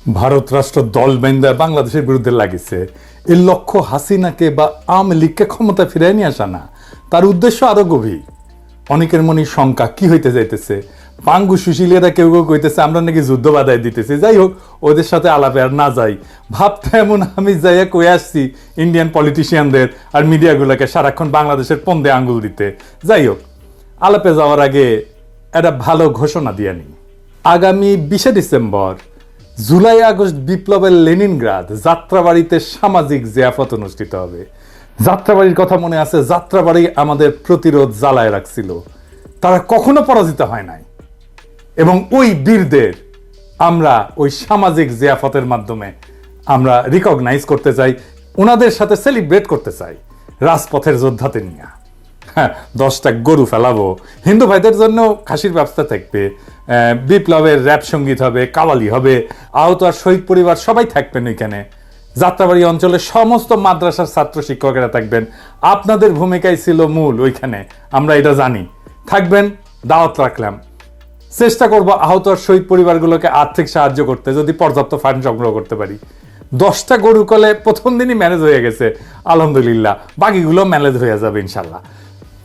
ভারত রাষ্ট্র দল বেঁধে বাংলাদেশের বিরুদ্ধে লাগিছে। এর লক্ষ্য হাসিনাকে বা আওয়ামী লীগকে ক্ষমতা ফিরিয়ে নিয়ে আসা না, তার উদ্দেশ্য আরো গভীর। অনেকের মনে শঙ্কা কি হইতে যাইতেছে, পাঙ্গু সুশীলেরা কেউ কেউ কইতেছে আমরা নাকি যুদ্ধ বাধাই দিতেছি। যাই হোক, ওদের সাথে আলাপে আর না যাই। ভাবতে এমন আমি যাইয়া কয়ে আসছি ইন্ডিয়ান পলিটিশিয়ানদের আর মিডিয়াগুলোকে সারাক্ষণ বাংলাদেশের পন্দে আঙ্গুল দিতে। যাই হোক, আলাপে যাওয়ার আগে একটা ভালো ঘোষণা দিয়ে নিই। আগামী 20শে ডিসেম্বর জুলাই আগস্ট বিপ্লবের লেনিনগ্রাদ যাত্রাবাড়িতে সামাজিক জিয়াফত অনুষ্ঠিত হবে। যাত্রাবাড়ির কথা মনে আছে? যাত্রাবাড়ি আমাদের প্রতিরোধ জ্বালায় রাখছিল, তারা কখনো পরাজিত হয় নাই। এবং ওই বীরদের আমরা ওই সামাজিক জিয়াফতের মাধ্যমে আমরা রিকগনাইজ করতে চাই, ওনাদের সাথে সেলিব্রেট করতে চাই রাজপথের যোদ্ধাদের নিয়ে। হ্যাঁ, 10টা গরু ফেলাবো, হিন্দু ভাইদের জন্য খাসির ব্যবস্থা থাকবে, বিপ্লবের র্যাপ সঙ্গীত হবে, কাওয়ালি হবে, আহত আর শহীদ পরিবার সবাই থাকবেন ওইখানে। যাত্রাবাড়ি অঞ্চলের সমস্ত মাদ্রাসার ছাত্র শিক্ষকেরা থাকবেন। আপনাদের ভূমিকাই ছিল মূল ওইখানে, আমরা এটা জানি। থাকবেন, দাওয়াত রাখলাম। চেষ্টা করব আহত আর শহীদ পরিবারগুলোকে আর্থিক সাহায্য করতে, যদি পর্যাপ্ত ফান্ড সংগ্রহ করতে পারি। 10টা গরু কলে প্রথম দিনই ম্যানেজ হয়ে গেছে আলহামদুলিল্লাহ, বাকিগুলো ম্যানেজ হয়ে যাবে ইনশাল্লাহ।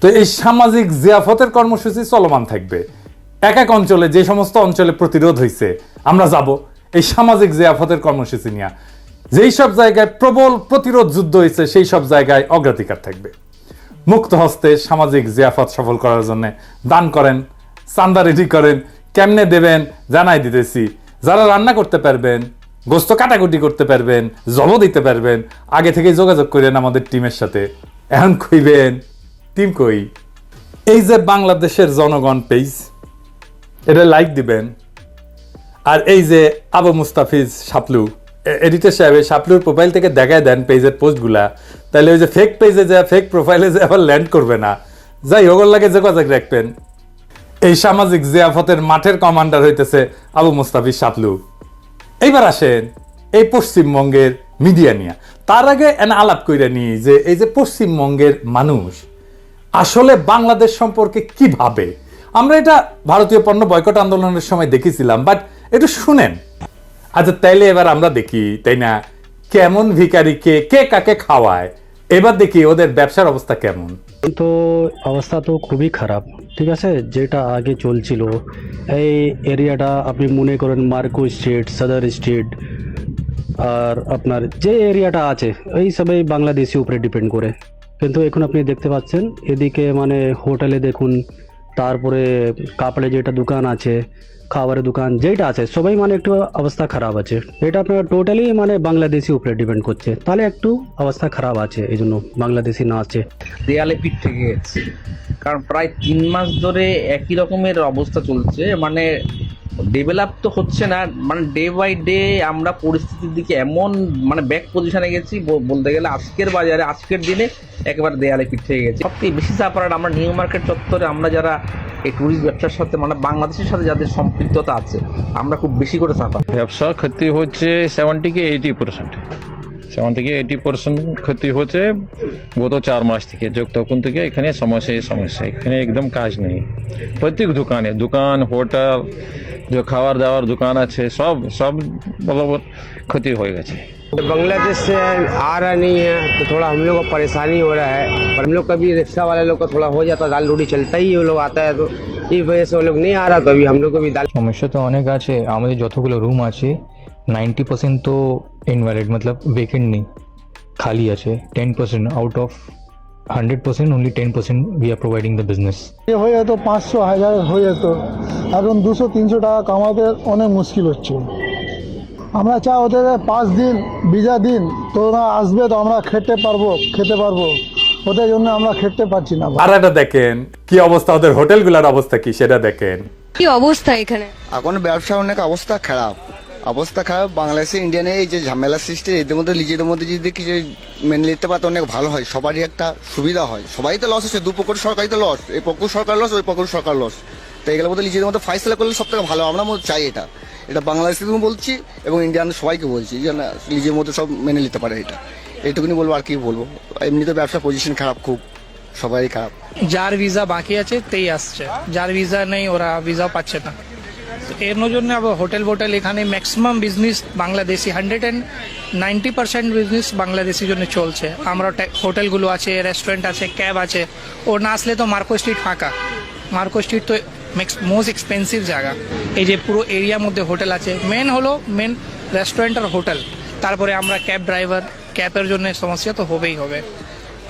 তো এই সামাজিক জিয়াফতের কর্মসূচি চলমান থাকবে। এক এক অঞ্চলে, যে সমস্ত অঞ্চলে প্রতিরোধ হয়েছে আমরা যাব এই সামাজিক জিয়াফতের কর্মসূচি নিয়ে। যেই সব জায়গায় প্রবল প্রতিরোধ যুদ্ধ হয়েছে সেই সব জায়গায় অগ্রাধিকার থাকবে। মুক্ত হস্তে সামাজিক জিয়াফত সফল করার জন্য দান করেন, চান্দা রেডি করেন। কেমনে দেবেন জানাই দিতেছি। যারা রান্না করতে পারবেন, গোস্ত কাটাকুটি করতে পারবেন, জব দিতে পারবেন, আগে থেকে যোগাযোগ করেন আমাদের টিমের সাথে। এখন কইবেন টিম কই? এই যে বাংলাদেশের জনগণ পেজ, এটা লাইক দিবেন। আর এই যে আবু মুস্তাফিজ শাপলু এডিটর সাহেব, শাপলুর প্রোফাইল থেকে দেখায় দেন পেজের পোস্টগুলা, তাহলে ওই যে ফেক পেজে যায়, ফেক প্রোফাইলে যায় আবার ল্যান্ড করবে না। যাই হোক, লাগে যোগাযোগ রাখবেন। এই সামাজিক জিয়াফতের মাঠের কমান্ডার হইতেছে আবু মুস্তাফিজ শাপলু। এইবার আসেন এই পশ্চিমবঙ্গের মিডিয়া নিয়ে। তার আগে এনে আলাপ কইরা নিয়ে যে এই যে পশ্চিমবঙ্গের মানুষ আসলে বাংলাদেশ সম্পর্কে কি ভাবে। আমরা এটা ভারতীয় পণ্য বয়কট আন্দোলনের সময় দেখেছিলাম, বাট একটু শুনেন। আচ্ছা, তাইলে এবার আমরা দেখি, তাই না, কেমন ভিখারিকে কে কাকে খাওয়ায়। এবার দেখি ওদের ব্যবসার অবস্থা কেমন। তো অবস্থা তো খুবই খারাপ, ঠিক আছে। যেটা আগে চলছিল এই এরিয়াটা আপনি মনে করেন মার্কো স্ট্রিট, সদর স্ট্রিট, আর আপনার যে এরিয়াটা আছে এই সবই বাংলাদেশি উপরে ডিপেন্ড করে। কিন্তু এখন আপনি দেখতে পাচ্ছেন এদিকে মানে হোটেলে দেখুন, তারপরে কাপড়ে যেটা দোকান আছে, খাবারের দোকান যেটা আছে, সবাই মানে একটু অবস্থা খারাপ আছে। এটা আপনার টোটালি মানে বাংলাদেশি উপরে ডিপেন্ড করছে, তাহলে একটু অবস্থা খারাপ আছে, এই জন্য বাংলাদেশি না আছে। দেয়ালে পিঠ থেকে গেছে, কারণ প্রায় 3 মাস ধরে একই রকমের অবস্থা চলছে। মানে ডেভেলপ তো হচ্ছে না, মানে ডে বাই ডে আমরা পরিস্থিতির দিকে এমন মানে ব্যাক পজিশনে গেছি, বলতে গেলে আজকের বাজারে আজকের দিনে একেবারে দেয়ালে পিঠ থেকে গেছে। সবথেকে বেশি চাপার আমরা নিউ মার্কেট চত্বরে, আমরা যারা এই ট্যুরিস্ট ব্যবসার সাথে মানে বাংলাদেশের সাথে যাদের সম্পৃক্ততা আছে, আমরা খুব বেশি করে চাপা। ব্যবসা ক্ষতি হচ্ছে 70 থেকে 80%, 70 থেকে 80% ক্ষতি হচ্ছে গত 4 মাস থেকে। তখন থেকে এখানে সমস্যা, এখানে একদম কাজ নেই। প্রত্যেক দোকান, হোটেল, जो খাবার দাবার দোকান আছে সব বরাবর ক্ষতি হয়ে গেছে। बांग्लादेश से आ रहा नहीं है तो थोड़ा हम लोग को परेशानी हो रहा है। पर हम लोग का भी रिक्शा वाले लोग का थोड़ा हो जाता, दाल रोटी चलता ही वो लोग आता है, तो इस वजह से वो लोग नहीं आ रहा। तो अभी हम लोग को भी दाल সমস্যা তো অনেক আছে। আমাদের যতগুলো রুম আছে 90% তো ইনভ্যালিড, মতলব ভেকেন্ট নেই, খালি আছে। 10% out of 100%, only 10% we are providing the business. হয়ে যেত 500-1000 হয়ে যেত, এখন 200-300 টাকা কামাতে অনেক মুশকিল হচ্ছে। আমরা চাই ওদের 5 দিন ভিজা দিন, তোরা আসবে তো আমরা খেতে পারবো। ওদের জন্য আমরা খেতে পারছি না। আর এটা দেখেন কি অবস্থা, ওদের হোটেলগুলোর অবস্থা কি সেটা দেখেন। কি অবস্থা এখানে? এখন ব্যবসা অনেক অবস্থা খারাপ। বাংলাদেশে ইন্ডিয়ানে এই যে ঝামেলা সৃষ্টি, এদের মধ্যে নিজেদের মধ্যে যদি কিছু মেনে নিতে পারতো অনেক ভালো হয়, সবারই একটা সুবিধা হয়। সবাই তো লস হচ্ছে, দুপক্ষ সরকারই তো লস, এই পক্ষ সরকার লস, ওই পক্ষ সরকার লস। তো এগুলোর মধ্যে নিজেদের মধ্যে ফাইসলা করলে সব থেকে ভালো। আমরা চাই এটা বাংলাদেশে বলছি এবং ইন্ডিয়ান সবাইকে বলছি যে নিজের মধ্যে সব মেনে নিতে পারে। এইটুকুনি বলবো, আর কি বলবো। এমনিতে ব্যবসা পজিশন খারাপ, খুব সবারই খারাপ। যার ভিসা বাকি আছে তেই আসছে, যার ভিসা নেই ওরা ভিসা পাচ্ছে না। এর জন্য আবার হোটেল এখানে maximum business Bangladeshi 190% business Bangladeshi জন্য চলছে। আমরা হোটেলগুলো আছে, রেস্টুরেন্ট আছে, ক্যাব আছে। ও না আসলে তো মার্কো স্ট্রিট ফাঁকা। মার্কো স্ট্রিট তো মোস্ট এক্সপেন্সিভ জায়গা। এই যে পুরো এরিয়ার মধ্যে হোটেল আছে, মেন রেস্টুরেন্ট আর হোটেল। তারপরে আমরা ক্যাব ড্রাইভার, ক্যাবের জন্য সমস্যা তো হবেই হবে।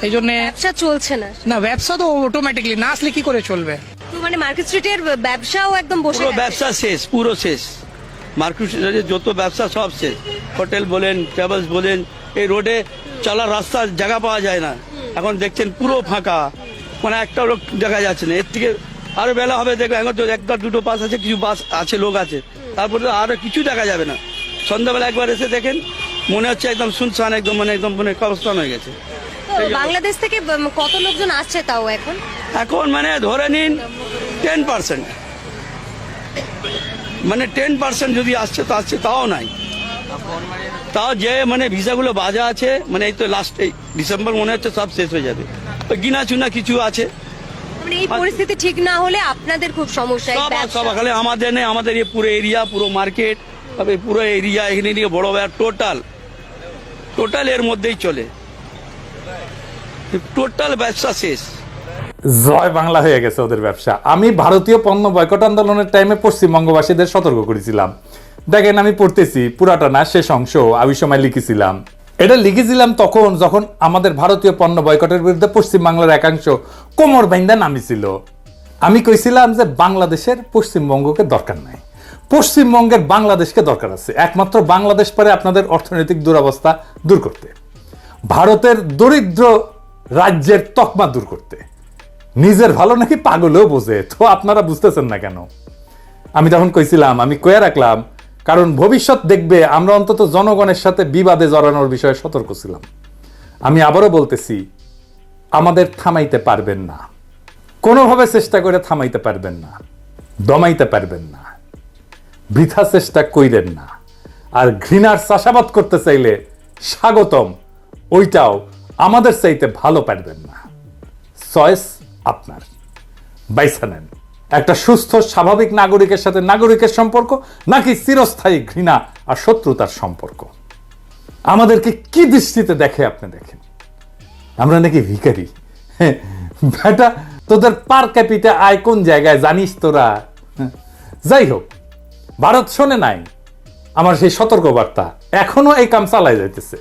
এই জন্য ব্যবসা চলছে না। না, ব্যবসা তো অটোমেটিকলি না আসলে কি করে চলবে? তো মানে মার্কেট স্ট্রিটের ব্যবসাও একদম বসে পুরো গেছে। ব্যবসা শেষ, পুরো শেষ। মার্কেট স্ট্রিটের যত ব্যবসা সব শেষ। হোটেল বলেন, ট্রাভেলস বলেন, এই রোডে চলার রাস্তার জায়গা পাওয়া যায় না। এখন দেখছেন পুরো ফাঁকা, মানে একটা লোক দেখা যাচ্ছে না। এর থেকে আরো বেলা হবে, দেখো এখন তো একটা দুটো বাস আছে, কিছু বাস আছে, লোক আছে, তারপরে তো আরো কিছু দেখা যাবে না। সন্ধ্যাবেলা একবার এসে দেখেন, মনে হচ্ছে একদম শুনশান, একদম মানে কবরস্থান হয়ে গেছে। তো বাংলাদেশ থেকে কত লোকজন আসছে তাও এখন? এখন মানে ধরে নিন 10%, মানে 10% যদি আসছে তো আসছে, তাও নাই। তাও যে মানে ভিসাগুলো বাজা আছে, মানে এই তো লাস্ট এই ডিসেম্বর মনে হচ্ছে সব শেষ হয়ে যাবে। ওই গিনা চুনা কিছু আছে। মানে এই পরিস্থিতি ঠিক না হলে আপনাদের খুব সমস্যা। এই সব ব্যবসা। খালি আমাদের নেই, আমাদের এই পুরো এরিয়া, পুরো মার্কেট, পুরো এরিয়া এখানে নিয়ে বড় বাজার, টোটাল এর মধ্যেই চলে। টোটাল ব্যবসা শেষ। জয় বাংলা হয়ে গেছে ওদের ব্যবসা। আমি ভারতীয় পণ্য বয়কট আন্দোলনের টাইমে পশ্চিমবঙ্গবাসীদের সতর্ক করেছিলাম। দেখেন, আমি পড়তেছি, পুরাটা না, শেষ অংশ আমি সময় লিখেছিলাম। এটা লিখেছিলাম তখন যখন আমাদের ভারতীয় পণ্য বয়কটের বিরুদ্ধে পশ্চিমবাংলার একাংশ কোমর বাইন্দা নামিছিল। আমি কইছিলাম যে বাংলাদেশের পশ্চিমবঙ্গকে দরকার নাই, পশ্চিমবঙ্গের বাংলাদেশকে দরকার আছে। একমাত্র বাংলাদেশ পারে আপনাদের অর্থনৈতিক দুরবস্থা দূর করতে, ভারতের দরিদ্র রাজ্যের তকমা দূর করতে। নিজের ভালো নাকি পাগলেও বোঝে, তো আপনারা বুঝতেছেন না কেন? আমি তখন কইছিলাম, আমি কয়ে রাখলাম, কারণ ভবিষ্যৎ দেখবে আমরা অন্তত জনগণের সাথে বিবাদে জড়ানোর বিষয়ে সতর্ক ছিলাম। আমি আবারও বলতেছি, আমাদের থামাইতে পারবেন না, কোনোভাবে চেষ্টা করে থামাইতে পারবেন না, দমাইতে পারবেন না, বৃথা চেষ্টা কইরেন না। আর ঘৃণার চাষাবাদ করতে চাইলে স্বাগতম, ওইটাও আমাদের চাইতে ভালো পারবেন না। চয়েস আপনার, বাইসা নেন। একটা সুস্থ স্বাভাবিক নাগরিকের সাথে নাগরিকের সম্পর্ক, নাকি চিরস্থায়ী ঘৃণা আর শত্রুতার সম্পর্ক? আমাদেরকে কি দৃষ্টিতে দেখে আপনি দেখেন? আমরা নাকি ভিখারি? বেটা, তোদের পার ক্যাপিটা আয় কোন জায়গায় জানিস তোরা? যাই হোক, ভারত শোনে নাই আমার সেই সতর্কবার্তা, এখনো এই কাম চালায় যাইতেছে।